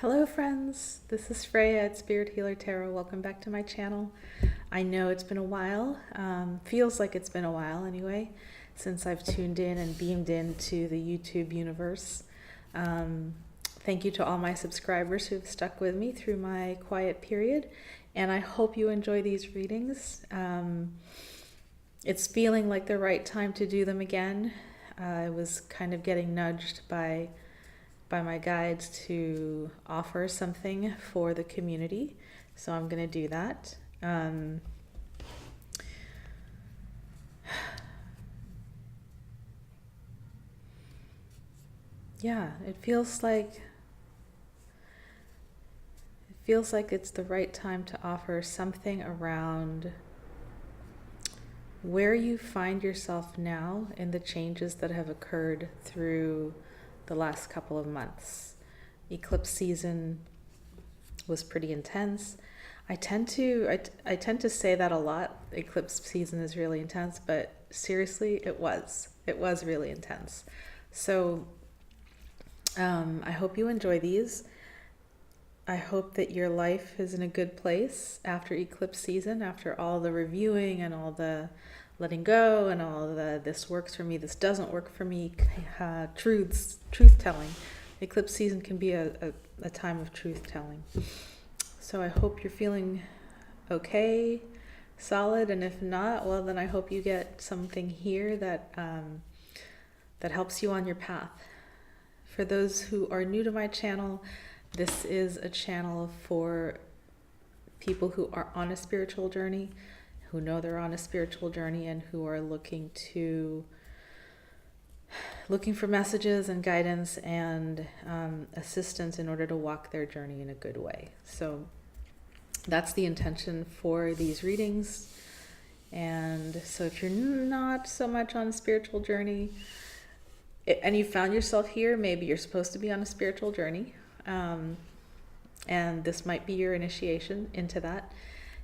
Hello friends, this is Freya at Spirit Healer Tarot. Welcome back to my channel. I know it's been a while, feels like it's been a while anyway, since I've tuned in and beamed into the YouTube universe. Thank you to all my subscribers who've stuck with me through my quiet period, and I hope you enjoy these readings. It's feeling like the right time to do them again. I was kind of getting nudged by my guides to offer something for the community, so I'm going to do that. Yeah, it feels like it's the right time to offer something around where you find yourself now in the changes that have occurred through the last couple of months. Eclipse season was pretty intense. I tend to say that a lot. Eclipse season is really intense, but seriously, it was really intense. So I hope you enjoy these. I hope that your life is in a good place after eclipse season, after all the reviewing and all the letting go and all the this works for me, this doesn't work for me, truth telling. Eclipse season can be a time of truth telling. So I hope you're feeling okay, solid, and if not, well then I hope you get something here that helps you on your path. For those who are new to my channel, this is a channel for people who are on a spiritual journey, who know they're on a spiritual journey, and who are looking for messages and guidance and assistance in order to walk their journey in a good way. So that's the intention for these readings. And so if you're not so much on a spiritual journey, and you found yourself here, maybe you're supposed to be on a spiritual journey. And this might be your initiation into that.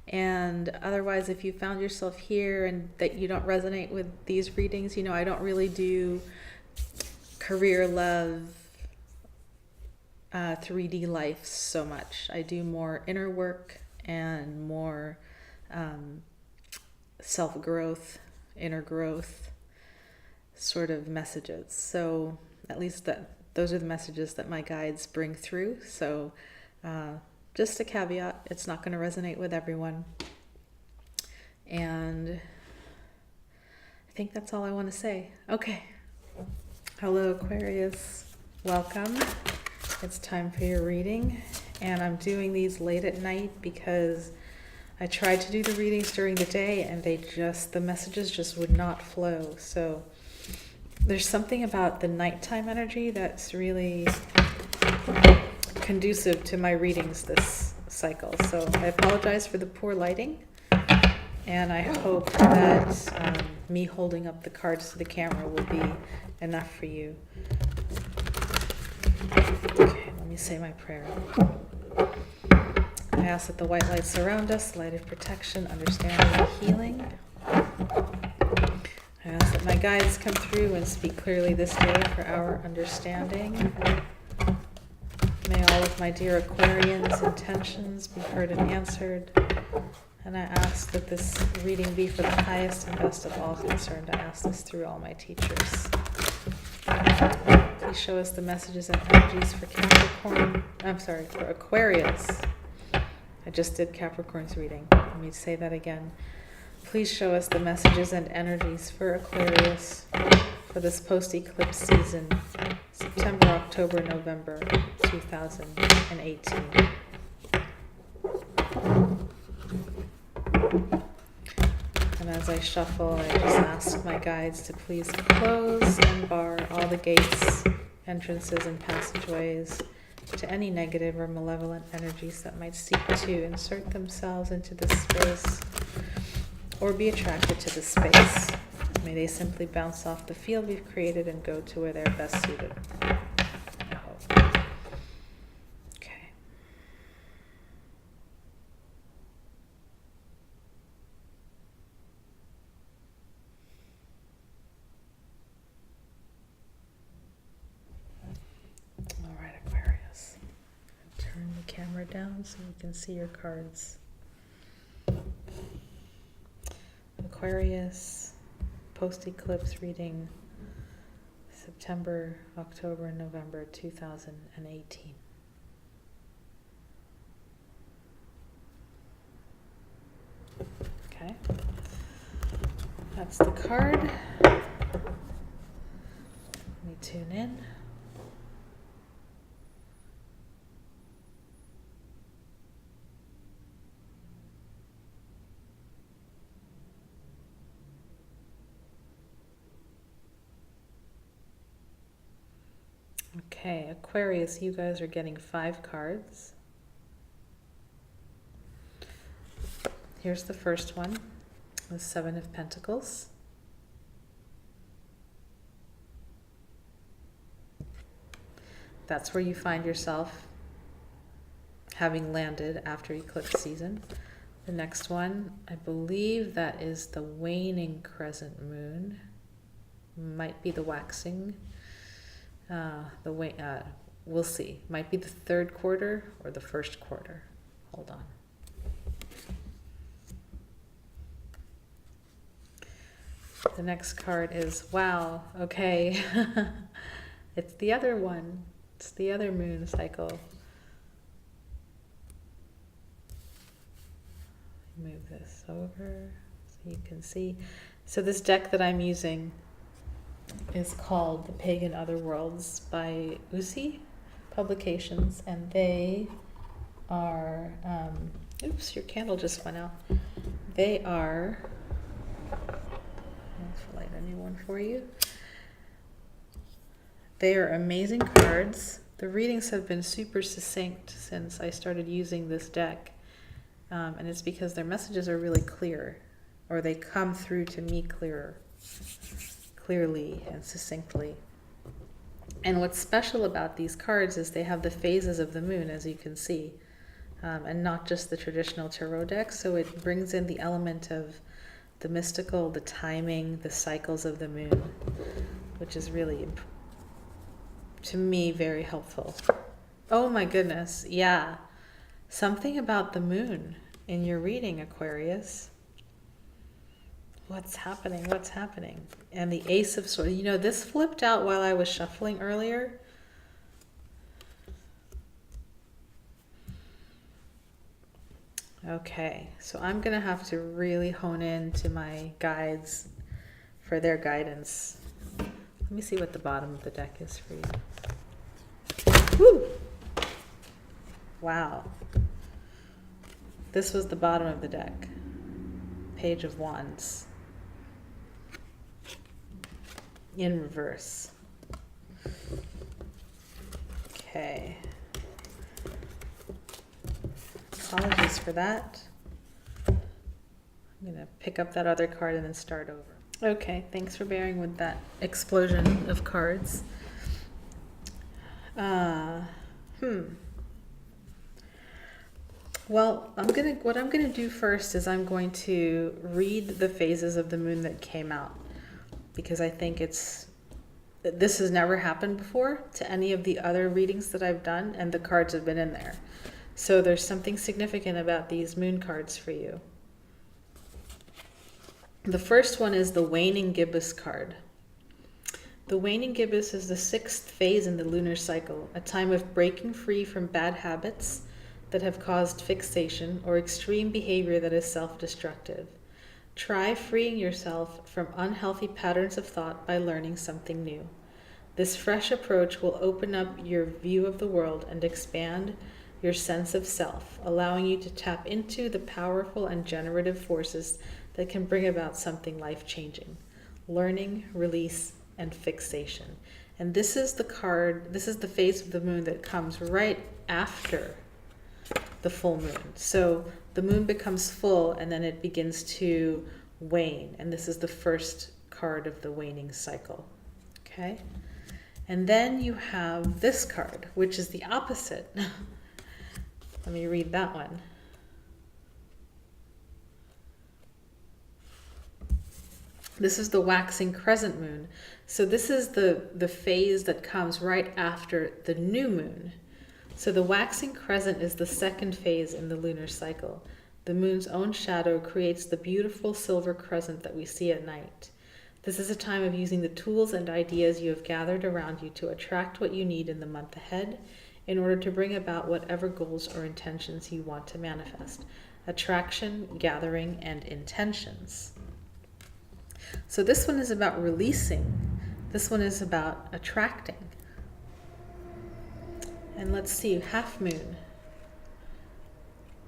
And otherwise, if you found yourself here and that you don't resonate with these readings, I don't really do career, love, 3D life so much. I do more inner work and more self-growth, inner growth sort of messages. So at least those are the messages that my guides bring through. So just a caveat, it's not going to resonate with everyone. And I think that's all I want to say. Okay. Hello, Aquarius. Welcome. It's time for your reading. And I'm doing these late at night because I tried to do the readings during the day and the messages just would not flow. So there's something about the nighttime energy that's really conducive to my readings this cycle. So I apologize for the poor lighting, and I hope that me holding up the cards to the camera will be enough for you. Okay, let me say my prayer. I ask that the white light surround us, light of protection, understanding, and healing. I ask that my guides come through and speak clearly this day for our understanding. May all of my dear Aquarians' intentions be heard and answered. And I ask that this reading be for the highest and best of all concerned. I ask this through all my teachers. Please show us the messages and energies for for Aquarius. I just did Capricorn's reading. Let me say that again. Please show us the messages and energies for Aquarius for this post-eclipse season, September, October, November 2018. And as I shuffle, I just ask my guides to please close and bar all the gates, entrances, and passageways to any negative or malevolent energies that might seek to insert themselves into this space or be attracted to the space. May they simply bounce off the field we've created and go to where they're best suited. I hope. Okay. All right, Aquarius. camera down so you can see your cards. Aquarius Post-Eclipse reading September, October, November 2018. Okay, that's the card. Let me tune in. Okay, Aquarius, you guys are getting 5 cards. Here's the first one, the 7 of Pentacles. That's where you find yourself having landed after eclipse season. The next one, I believe that is the waning crescent moon. Might be the waxing. We'll see. Might be the 3rd quarter or the 1st quarter. Hold on. The next card is, wow, okay. It's the other one. It's the other moon cycle. Move this over so you can see. So this deck that I'm using is called the Pagan Otherworlds by Uusi Publications, and they are, oops, your candle just went out. They are, let's light a new one for you. They are amazing cards. The readings have been super succinct since I started using this deck, and it's because their messages are really clear, or they come through to me clearly and succinctly. And what's special about these cards is they have the phases of the moon, as you can see, and not just the traditional tarot deck. So it brings in the element of the mystical, the timing, the cycles of the moon, which is really, to me, very helpful. Oh my goodness, yeah. Something about the moon in your reading, Aquarius. What's happening? What's happening? And the Ace of Swords. You know, this flipped out while I was shuffling earlier. Okay, so I'm going to have to really hone in to my guides for their guidance. Let me see what the bottom of the deck is for you. Woo! Wow. This was the bottom of the deck. Page of Wands. In reverse. Okay. Apologies for that. I'm going to pick up that other card and then start over. Okay, thanks for bearing with that explosion of cards. Well, what I'm gonna do first is I'm going to read the phases of the moon that came out, because I think this has never happened before to any of the other readings that I've done, and the cards have been in there. So there's something significant about these moon cards for you. The first one is the waning gibbous card. The waning gibbous is the 6th phase in the lunar cycle, a time of breaking free from bad habits that have caused fixation or extreme behavior that is self-destructive. Try freeing yourself from unhealthy patterns of thought by learning something new. This fresh approach will open up your view of the world and expand your sense of self, allowing you to tap into the powerful and generative forces that can bring about something life-changing. Learning, release, and fixation. And this is the card, this is the phase of the moon that comes right after the full moon. So the moon becomes full and then it begins to wane. And this is the first card of the waning cycle. Okay? And then you have this card, which is the opposite. Let me read that one. This is the waxing crescent moon. So this is the phase that comes right after the new moon. So the waxing crescent is the second phase in the lunar cycle. The moon's own shadow creates the beautiful silver crescent that we see at night. This is a time of using the tools and ideas you have gathered around you to attract what you need in the month ahead in order to bring about whatever goals or intentions you want to manifest. Attraction, gathering, and intentions. So this one is about releasing. This one is about attracting. And let's see, half moon.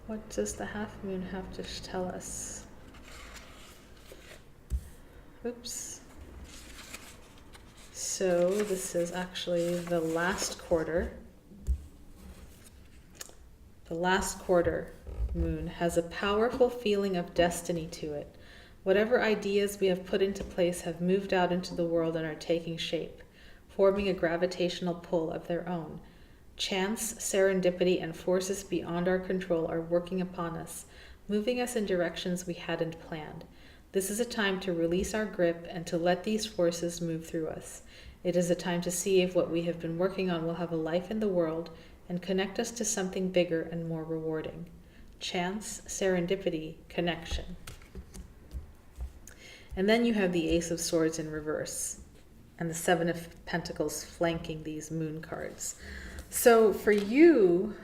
What does the half moon have to tell us? Oops. So this is actually the last quarter. The last quarter moon has a powerful feeling of destiny to it. Whatever ideas we have put into place have moved out into the world and are taking shape, forming a gravitational pull of their own. Chance, serendipity, and forces beyond our control are working upon us, moving us in directions we hadn't planned. This is a time to release our grip and to let these forces move through us. It is a time to see if what we have been working on will have a life in the world and connect us to something bigger and more rewarding. Chance, serendipity, connection. And then you have the Ace of Swords in reverse and the Seven of Pentacles flanking these moon cards. So for you,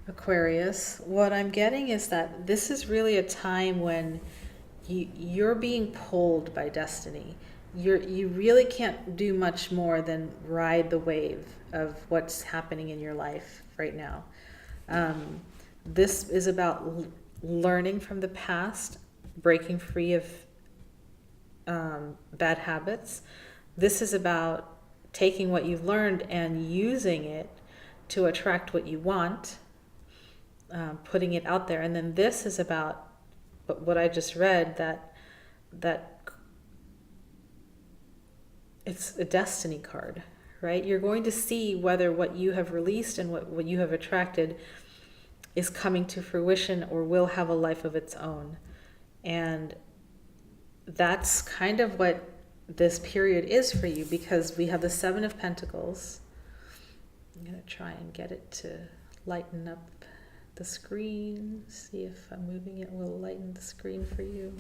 Aquarius, what I'm getting is that this is really a time when you're being pulled by destiny. You really can't do much more than ride the wave of what's happening in your life right now. This is about learning from the past, breaking free of bad habits. This is about taking what you've learned and using it to attract what you want, putting it out there. And then this is about what I just read, that it's a destiny card, right? You're going to see whether what you have released and what you have attracted is coming to fruition or will have a life of its own. And that's kind of what this period is for you, because we have the Seven of Pentacles. I'm going to try and get it to lighten up the screen. See if I'm moving it will lighten the screen for you.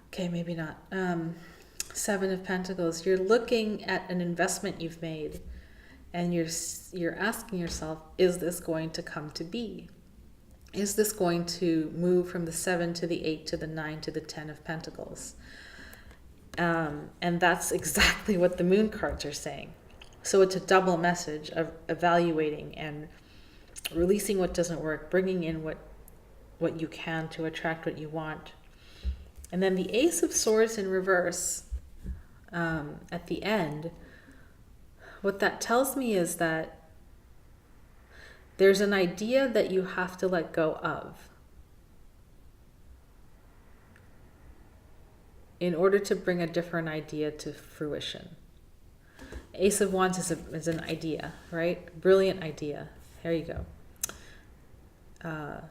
Okay, maybe not. Seven of Pentacles. You're looking at an investment you've made, and you're asking yourself, is this going to come to be? Is this going to move from the 7 to the 8 to the 9 to the 10 of Pentacles? And that's exactly what the moon cards are saying. So it's a double message of evaluating and releasing what doesn't work, bringing in what you can to attract what you want. And then the Ace of Swords in reverse at the end, what that tells me is that there's an idea that you have to let go of in order to bring a different idea to fruition. Ace of Wands is an idea, right? Brilliant idea. Here you go.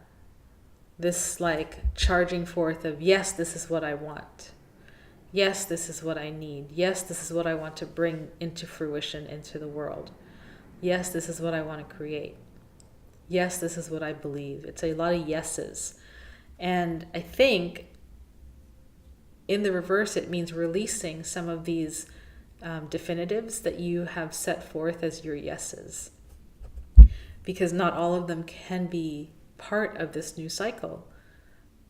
This like charging forth of, yes, this is what I want. Yes, this is what I need. Yes, this is what I want to bring into fruition, into the world. Yes, this is what I want to create. Yes, this is what I believe. It's a lot of yeses. And I think in the reverse, it means releasing some of these definitives that you have set forth as your yeses. Because not all of them can be part of this new cycle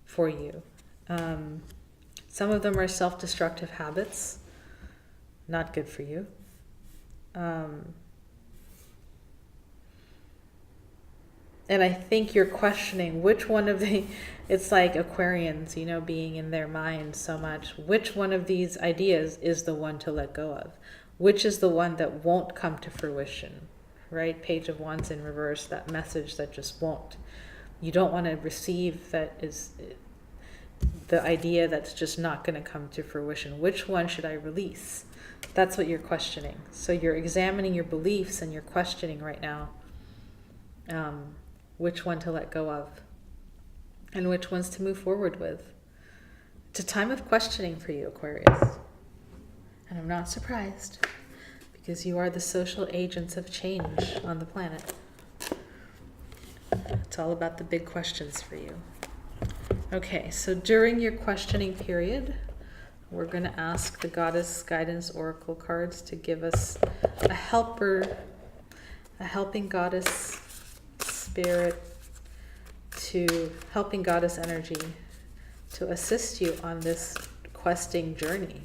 for you. Some of them are self-destructive habits, not good for you. And I think you're questioning which one of the, it's like Aquarians, you know, being in their mind so much. Which one of these ideas is the one to let go of? Which is the one that won't come to fruition, right? Page of Wands in reverse, that message that just won't. You don't want to receive that is the idea that's just not going to come to fruition. Which one should I release? That's what you're questioning. So you're examining your beliefs and you're questioning right now which one to let go of and which ones to move forward with. It's a time of questioning for you, Aquarius. And I'm not surprised, because you are the social agents of change on the planet. It's all about the big questions for you. Okay, so during your questioning period, we're going to ask the Goddess Guidance Oracle cards to give us a helping Goddess spirit, helping Goddess energy to assist you on this questing journey.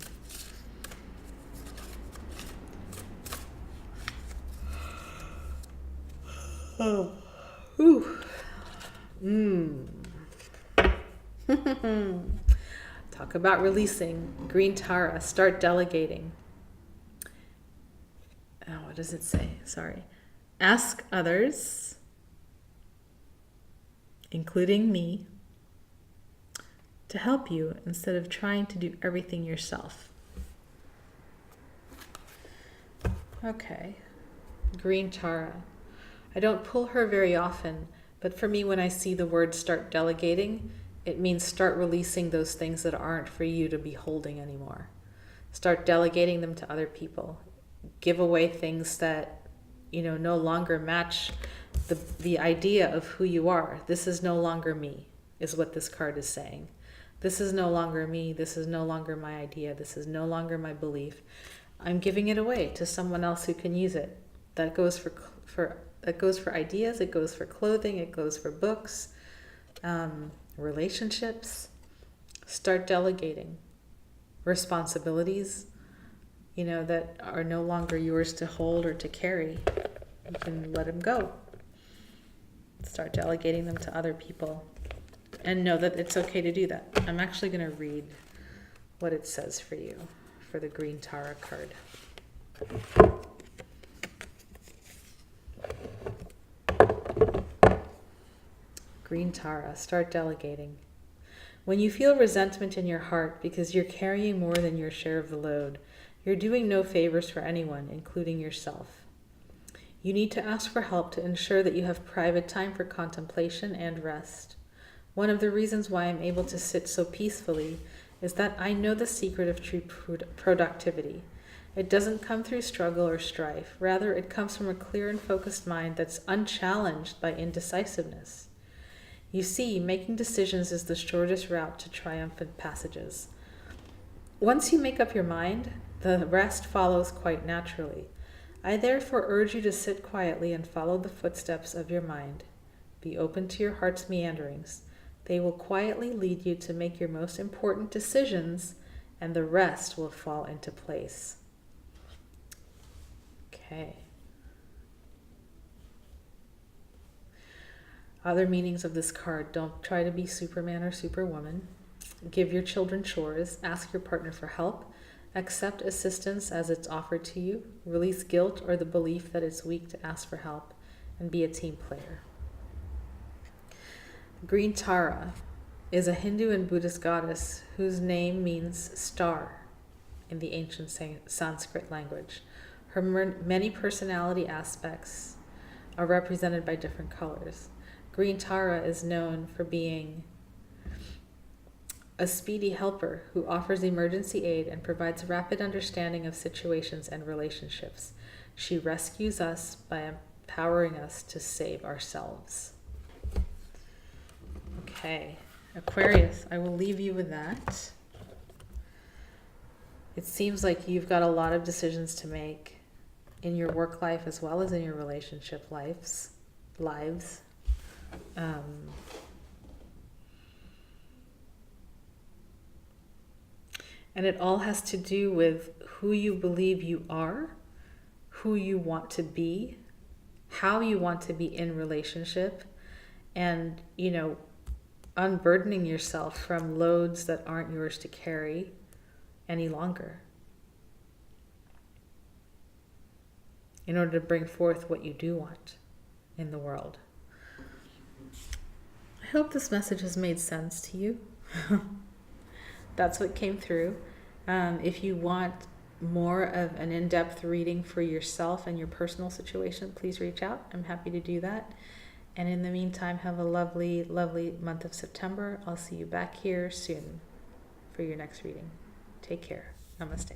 Oh. Ooh. Talk about releasing. Green Tara, start delegating. Oh, what does it say? Sorry. Ask others, including me, to help you instead of trying to do everything yourself. Okay. Green Tara. I don't pull her very often, but for me, when I see the word start delegating, it means start releasing those things that aren't for you to be holding anymore. Start delegating them to other people. Give away things that, no longer match the idea of who you are. This is no longer me, is what this card is saying. This is no longer me. This is no longer my idea. This is no longer my belief. I'm giving it away to someone else who can use it. That goes for ideas. It goes for clothing. It goes for books. Relationships. Start delegating responsibilities, that are no longer yours to hold or to carry. You can let them go. Start delegating them to other people, and know that it's okay to do that. I'm actually going to read what it says for you for the Green Tara card. Green Tara, start delegating. When you feel resentment in your heart because you're carrying more than your share of the load, you're doing no favors for anyone, including yourself. You need to ask for help to ensure that you have private time for contemplation and rest. One of the reasons why I'm able to sit so peacefully is that I know the secret of true productivity. It doesn't come through struggle or strife. Rather, it comes from a clear and focused mind that's unchallenged by indecisiveness. You see, making decisions is the shortest route to triumphant passages. Once you make up your mind, the rest follows quite naturally. I therefore urge you to sit quietly and follow the footsteps of your mind. Be open to your heart's meanderings. They will quietly lead you to make your most important decisions, and the rest will fall into place. Okay. Other meanings of this card: don't try to be Superman or Superwoman. Give your children chores. Ask your partner for help. Accept assistance as it's offered to you. Release guilt or the belief that it's weak to ask for help. And be a team player. Green Tara is a Hindu and Buddhist goddess whose name means star in the ancient Sanskrit language. Her many personality aspects are represented by different colors. Green Tara is known for being a speedy helper who offers emergency aid and provides rapid understanding of situations and relationships. She rescues us by empowering us to save ourselves. Okay, Aquarius, I will leave you with that. It seems like you've got a lot of decisions to make in your work life as well as in your relationship lives. And it all has to do with who you believe you are, who you want to be, how you want to be in relationship, and, unburdening yourself from loads that aren't yours to carry any longer in order to bring forth what you do want in the world. I hope this message has made sense to you. That's what came through. If you want more of an in-depth reading for yourself and your personal situation, please reach out. I'm happy to do that. And in the meantime, have a lovely, lovely month of September. I'll see you back here soon for your next reading. Take care. Namaste.